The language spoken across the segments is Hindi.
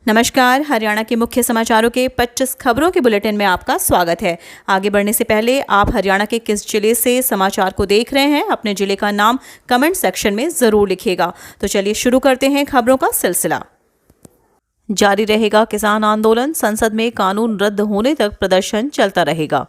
नमस्कार। हरियाणा के मुख्य समाचारों के 25 खबरों के बुलेटिन में आपका स्वागत है। आगे बढ़ने से पहले आप हरियाणा के किस जिले से समाचार को देख रहे हैं, अपने जिले का नाम कमेंट सेक्शन में जरूर लिखिएगा। तो चलिए शुरू करते हैं खबरों का सिलसिला। जारी रहेगा किसान आंदोलन, संसद में कानून रद्द होने तक प्रदर्शन चलता रहेगा।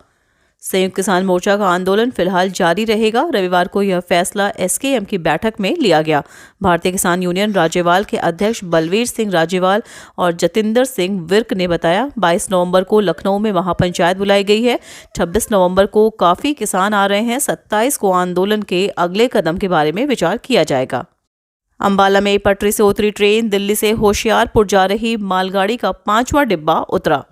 संयुक्त किसान मोर्चा का आंदोलन फिलहाल जारी रहेगा। रविवार को यह फैसला एसकेएम की बैठक में लिया गया। भारतीय किसान यूनियन राज्यवाल के अध्यक्ष बलवीर सिंह राज्यवाल और जतिंदर सिंह विर्क ने बताया, 22 नवंबर को लखनऊ में महापंचायत बुलाई गई है। 26 नवंबर को काफी किसान आ रहे हैं। 27 को आंदोलन के अगले कदम के बारे में विचार किया जाएगा। अंबाला में पटरी से उतरी ट्रेन, दिल्ली से होशियारपुर जा रही मालगाड़ी का 5वां डिब्बा उतरा।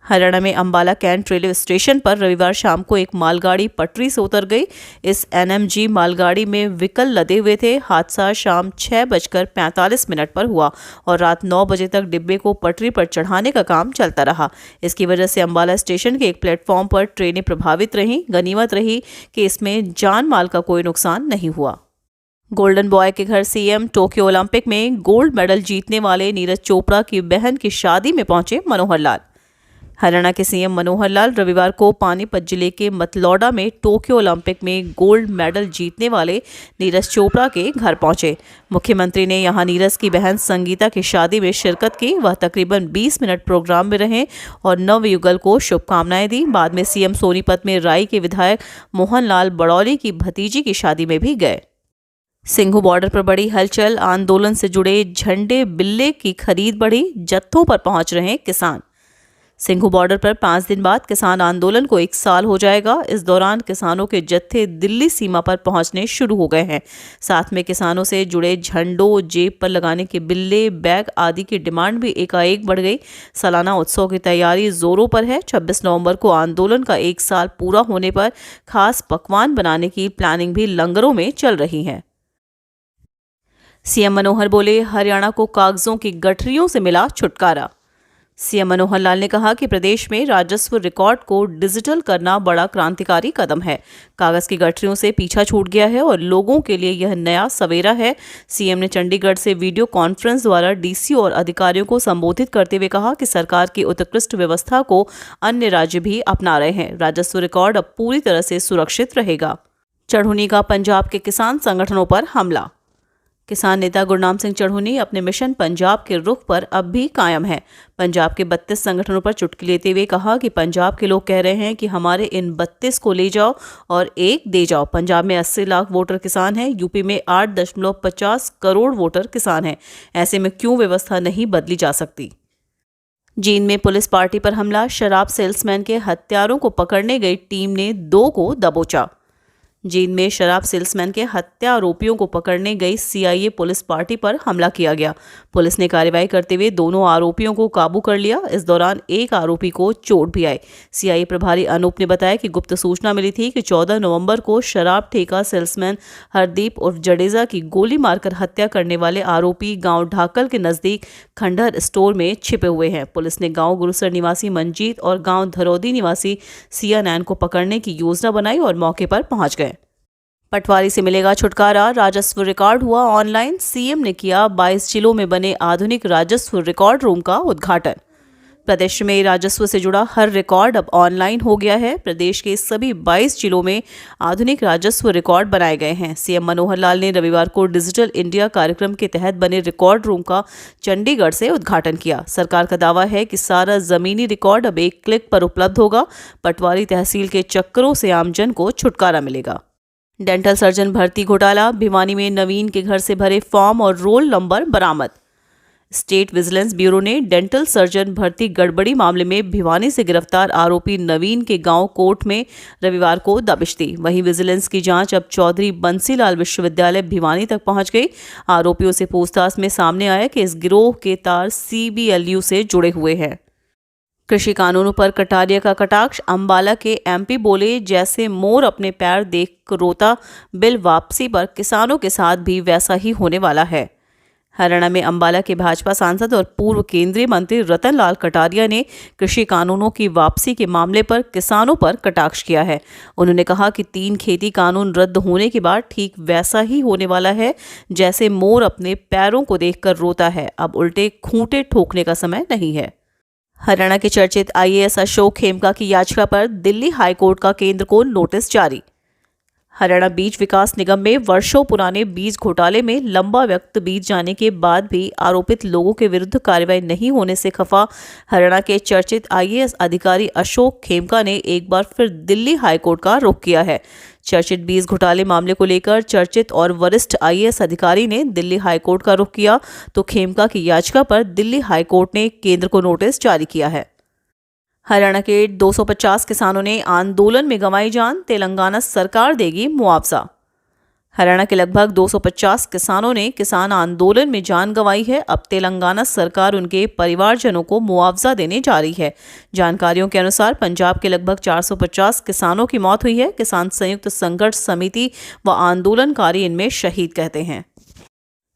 हरियाणा में अंबाला कैंट रेलवे स्टेशन पर रविवार शाम को एक मालगाड़ी पटरी से उतर गई। इस एनएमजी मालगाड़ी में व्हीकल लदे हुए थे। हादसा शाम 6:45 पर हुआ और रात 9 बजे तक डिब्बे को पटरी पर चढ़ाने का काम चलता रहा। इसकी वजह से अंबाला स्टेशन के एक प्लेटफॉर्म पर ट्रेनें प्रभावित रहीं। गनीमत रही कि इसमें जान माल का कोई नुकसान नहीं हुआ। गोल्डन बॉय के घर सीएम टोक्यो ओलंपिक में गोल्ड मेडल जीतने वाले नीरज चोपड़ा की बहन की शादी में पहुंचे मनोहर लाल। हरियाणा के सीएम मनोहर लाल रविवार को पानीपत जिले के मतलौडा में टोक्यो ओलंपिक में गोल्ड मेडल जीतने वाले नीरज चोपड़ा के घर पहुंचे। मुख्यमंत्री ने यहां नीरज की बहन संगीता की शादी में शिरकत की। वह तकरीबन 20 मिनट प्रोग्राम में रहे और नवयुगल को शुभकामनाएं दी। बाद में सीएम सोनीपत में राई के विधायक मोहन लाल बड़ौली की भतीजी की शादी में भी गए। सिंघू बॉर्डर पर बड़ी हलचल, आंदोलन से जुड़े झंडे बिल्ले की खरीद बढ़ी, जत्थों पर पहुंच रहे किसान। सिंघू बॉर्डर पर 5 दिन बाद किसान आंदोलन को 1 साल हो जाएगा। इस दौरान किसानों के जत्थे दिल्ली सीमा पर पहुंचने शुरू हो गए हैं। साथ में किसानों से जुड़े झंडों, जेब पर लगाने के बिल्ले, बैग आदि की डिमांड भी एकाएक बढ़ गई। सालाना उत्सव की तैयारी जोरों पर है। 26 नवंबर को आंदोलन का 1 साल पूरा होने पर खास पकवान बनाने की प्लानिंग भी लंगरों में चल रही है। सीएम मनोहर बोले, हरियाणा को कागजों की गठरियों से मिला छुटकारा। सीएम मनोहर लाल ने कहा कि प्रदेश में राजस्व रिकॉर्ड को डिजिटल करना बड़ा क्रांतिकारी कदम है। कागज की गठरियों से पीछा छूट गया है और लोगों के लिए यह नया सवेरा है। सीएम ने चंडीगढ़ से वीडियो कॉन्फ्रेंस द्वारा डीसी और अधिकारियों को संबोधित करते हुए कहा कि सरकार की उत्कृष्ट व्यवस्था को अन्य राज्य भी अपना रहे हैं। राजस्व रिकॉर्ड अब पूरी तरह से सुरक्षित रहेगा। चढ़ूनी का पंजाब के किसान संगठनों पर हमला। किसान नेता गुरनाम सिंह चढ़ूनी अपने मिशन पंजाब के रुख पर अब भी कायम है। पंजाब के 32 संगठनों पर चुटकी लेते हुए कहा कि पंजाब के लोग कह रहे हैं कि हमारे इन 32 को ले जाओ और एक दे जाओ। पंजाब में 80 लाख वोटर किसान हैं। यूपी में 8.50 करोड़ वोटर किसान हैं। ऐसे में क्यों व्यवस्था नहीं बदली जा सकती। जींद में पुलिस पार्टी पर हमला। शराब सेल्समैन के हत्यारों को पकड़ने गई टीम ने 2 को दबोचा। जींद में शराब सेल्समैन के हत्या आरोपियों को पकड़ने गई सीआईए पुलिस पार्टी पर हमला किया गया। पुलिस ने कार्रवाई करते हुए दोनों आरोपियों को काबू कर लिया। इस दौरान एक आरोपी को चोट भी आई। सीआईए प्रभारी अनूप ने बताया कि गुप्त सूचना मिली थी कि 14 नवंबर को शराब ठेका सेल्समैन हरदीप उर्फ जडेजा की गोली मारकर हत्या करने वाले आरोपी गांव ढाकल के नजदीक खंडहर स्टोर में छिपे हुए हैं। पुलिस ने गांव गुरुसर निवासी मंजीत और गांव धरौदी निवासी सिया नैन को पकड़ने की योजना बनाई और मौके पर पहुंच गए। पटवारी से मिलेगा छुटकारा। राजस्व रिकॉर्ड हुआ ऑनलाइन। सीएम ने किया 22 जिलों में बने आधुनिक राजस्व रिकॉर्ड रूम का उद्घाटन। प्रदेश में राजस्व से जुड़ा हर रिकॉर्ड अब ऑनलाइन हो गया है। प्रदेश के सभी 22 जिलों में आधुनिक राजस्व रिकॉर्ड बनाए गए हैं। सीएम मनोहर लाल ने रविवार को डिजिटल इंडिया कार्यक्रम के तहत बने रिकॉर्ड रूम का चंडीगढ़ से उद्घाटन किया। सरकार का दावा है कि सारा जमीनी रिकॉर्ड अब एक क्लिक पर उपलब्ध होगा। पटवारी तहसील के चक्करों से आमजन को छुटकारा मिलेगा। डेंटल सर्जन भर्ती घोटाला। भिवानी में नवीन के घर से भरे फॉर्म और रोल नंबर बरामद। स्टेट विजिलेंस ब्यूरो ने डेंटल सर्जन भर्ती गड़बड़ी मामले में भिवानी से गिरफ्तार आरोपी नवीन के गांव कोट में रविवार को दबिश दी। वहीं विजिलेंस की जांच अब चौधरी बंसीलाल विश्वविद्यालय भिवानी तक पहुंच गई। आरोपियों से पूछताछ में सामने आया कि इस गिरोह के तार सीबीएलयू से जुड़े हुए हैं। कृषि कानूनों पर कटारिया का कटाक्ष। अंबाला के एमपी बोले, जैसे मोर अपने पैर देख रोता, बिल वापसी पर किसानों के साथ भी वैसा ही होने वाला है। हरियाणा में अंबाला के भाजपा सांसद और पूर्व केंद्रीय मंत्री रतन लाल कटारिया ने कृषि कानूनों की वापसी के मामले पर किसानों पर कटाक्ष किया है। उन्होंने कहा कि 3 खेती कानून रद्द होने के बाद ठीक वैसा ही होने वाला है जैसे मोर अपने पैरों को देखकर रोता है। अब उल्टे खूंटे ठोकने का समय नहीं है। हरियाणा के चर्चित IAS अशोक खेमका की याचिका पर दिल्ली हाईकोर्ट का केंद्र को नोटिस जारी। हरियाणा बीज विकास निगम में वर्षों पुराने बीज घोटाले में लंबा वक्त बीत जाने के बाद भी आरोपित लोगों के विरुद्ध कार्रवाई नहीं होने से खफा हरियाणा के चर्चित IAS अधिकारी अशोक खेमका ने एक बार फिर दिल्ली हाईकोर्ट का रुख किया है। चर्चित बीज घोटाले मामले को लेकर चर्चित और वरिष्ठ IAS अधिकारी ने दिल्ली हाईकोर्ट का रुख किया तो खेमका की याचिका पर दिल्ली हाईकोर्ट ने केंद्र को नोटिस जारी किया है। हरियाणा के 250 किसानों ने आंदोलन में गंवाई जान, तेलंगाना सरकार देगी मुआवजा। हरियाणा के लगभग 250 किसानों ने किसान आंदोलन में जान गंवाई है। अब तेलंगाना सरकार उनके परिवारजनों को मुआवजा देने जा रही है। जानकारियों के अनुसार पंजाब के लगभग 450 किसानों की मौत हुई है। किसान संयुक्त संघर्ष समिति व आंदोलनकारी इनमें शहीद कहते हैं।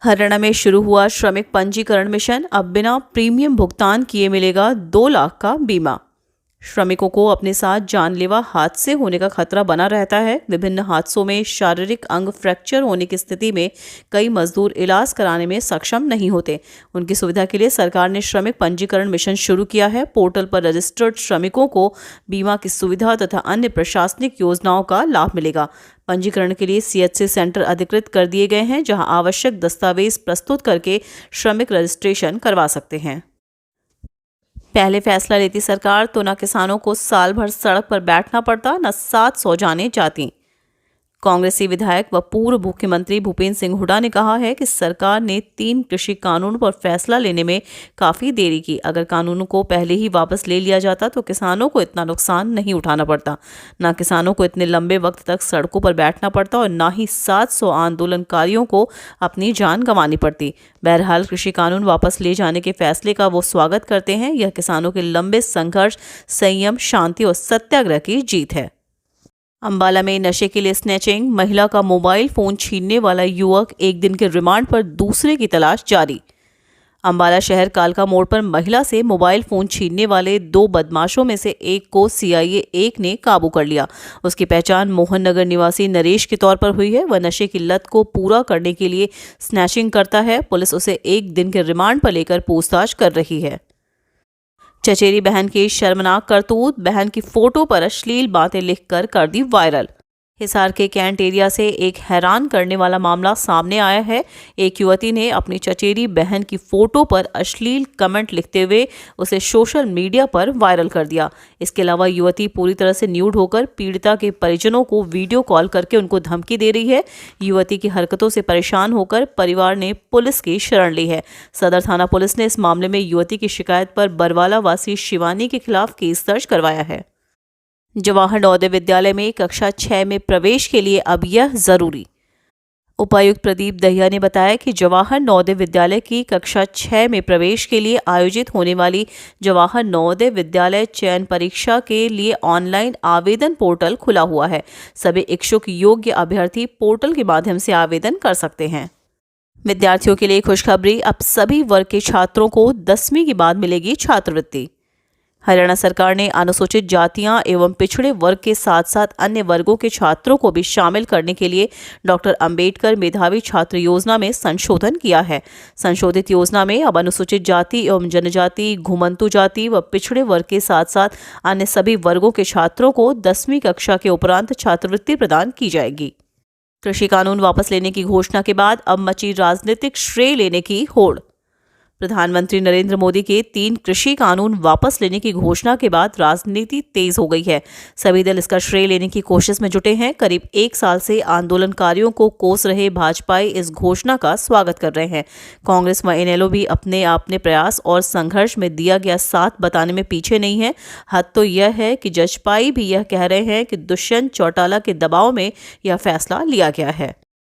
हरियाणा में शुरू हुआ श्रमिक पंजीकरण मिशन। अब बिना प्रीमियम भुगतान किए मिलेगा 2 लाख का बीमा। श्रमिकों को अपने साथ जानलेवा हादसे होने का खतरा बना रहता है। विभिन्न हादसों में शारीरिक अंग फ्रैक्चर होने की स्थिति में कई मजदूर इलाज कराने में सक्षम नहीं होते। उनकी सुविधा के लिए सरकार ने श्रमिक पंजीकरण मिशन शुरू किया है। पोर्टल पर रजिस्टर्ड श्रमिकों को बीमा की सुविधा तथा अन्य प्रशासनिक योजनाओं का लाभ मिलेगा। पंजीकरण के लिए CHC सेंटर अधिकृत कर दिए गए हैं, जहां आवश्यक दस्तावेज प्रस्तुत करके श्रमिक रजिस्ट्रेशन करवा सकते हैं। पहले फैसला लेती सरकार तो न किसानों को साल भर सड़क पर बैठना पड़ता, न 700 जानें जाती। कांग्रेसी विधायक व पूर्व मुख्यमंत्री भूपेंद्र सिंह हुड्डा ने कहा है कि सरकार ने 3 कृषि कानूनों पर फैसला लेने में काफ़ी देरी की। अगर कानूनों को पहले ही वापस ले लिया जाता तो किसानों को इतना नुकसान नहीं उठाना पड़ता, ना किसानों को इतने लंबे वक्त तक सड़कों पर बैठना पड़ता और ना ही 700 आंदोलनकारियों को अपनी जान गंवानी पड़ती। बहरहाल कृषि कानून वापस ले जाने के फैसले का वो स्वागत करते हैं। यह किसानों के लंबे संघर्ष, संयम, शांति और सत्याग्रह की जीत है। अंबाला में नशे के लिए स्नैचिंग। महिला का मोबाइल फोन छीनने वाला युवक 1 दिन के रिमांड पर दूसरे की तलाश जारी। अंबाला शहर कालका मोड़ पर महिला से मोबाइल फोन छीनने वाले 2 बदमाशों में से एक को CIA 1 ने काबू कर लिया। उसकी पहचान मोहन नगर निवासी नरेश के तौर पर हुई है। वह नशे की लत को पूरा करने के लिए स्नैचिंग करता है। पुलिस उसे 1 दिन के रिमांड पर लेकर पूछताछ कर रही है। चचेरी बहन की शर्मनाक करतूत। बहन की फोटो पर अश्लील बातें लिखकर कर दी वायरल। हिसार के कैंट एरिया से एक हैरान करने वाला मामला सामने आया है। एक युवती ने अपनी चचेरी बहन की फोटो पर अश्लील कमेंट लिखते हुए उसे सोशल मीडिया पर वायरल कर दिया। इसके अलावा युवती पूरी तरह से न्यूड होकर पीड़िता के परिजनों को वीडियो कॉल करके उनको धमकी दे रही है। युवती की हरकतों से परेशान होकर परिवार ने पुलिस की शरण ली है। सदर थाना पुलिस ने इस मामले में युवती की शिकायत पर बरवाला वासी शिवानी के खिलाफ केस दर्ज करवाया है। जवाहर नवोदय विद्यालय में कक्षा 6 में प्रवेश के लिए अब यह जरूरी। उपायुक्त प्रदीप दहिया ने बताया कि जवाहर नवोदय विद्यालय की कक्षा 6 में प्रवेश के लिए आयोजित होने वाली जवाहर नवोदय विद्यालय चयन परीक्षा के लिए ऑनलाइन आवेदन पोर्टल खुला हुआ है। सभी इच्छुक योग्य अभ्यर्थी पोर्टल के माध्यम से आवेदन कर सकते हैं। विद्यार्थियों के लिए खुशखबरी। अब सभी वर्ग के छात्रों को 10वीं के बाद मिलेगी छात्रवृत्ति। हरियाणा सरकार ने अनुसूचित जातियां एवं पिछड़े वर्ग के साथ साथ अन्य वर्गों के छात्रों को भी शामिल करने के लिए डॉक्टर अंबेडकर मेधावी छात्र योजना में संशोधन किया है। संशोधित योजना में अब अनुसूचित जाति एवं जनजाति, घुमंतु जाति व पिछड़े वर्ग के साथ साथ अन्य सभी वर्गों के छात्रों को 10वीं कक्षा के उपरांत छात्रवृत्ति प्रदान की जाएगी। कृषि कानून वापस लेने की घोषणा के बाद अब मची राजनीतिक श्रेय लेने की होड़। प्रधानमंत्री नरेंद्र मोदी के 3 कृषि कानून वापस लेने की घोषणा के बाद राजनीति तेज हो गई है। सभी दल इसका श्रेय लेने की कोशिश में जुटे हैं। करीब 1 साल से आंदोलनकारियों को कोस रहे भाजपाई इस घोषणा का स्वागत कर रहे हैं। कांग्रेस व इनेलो भी अपने प्रयास और संघर्ष में दिया गया साथ बताने में पीछे नहीं है। हद तो यह है कि जजपाई भी यह कह रहे हैं कि दुष्यंत चौटाला के दबाव में यह फैसला लिया गया है।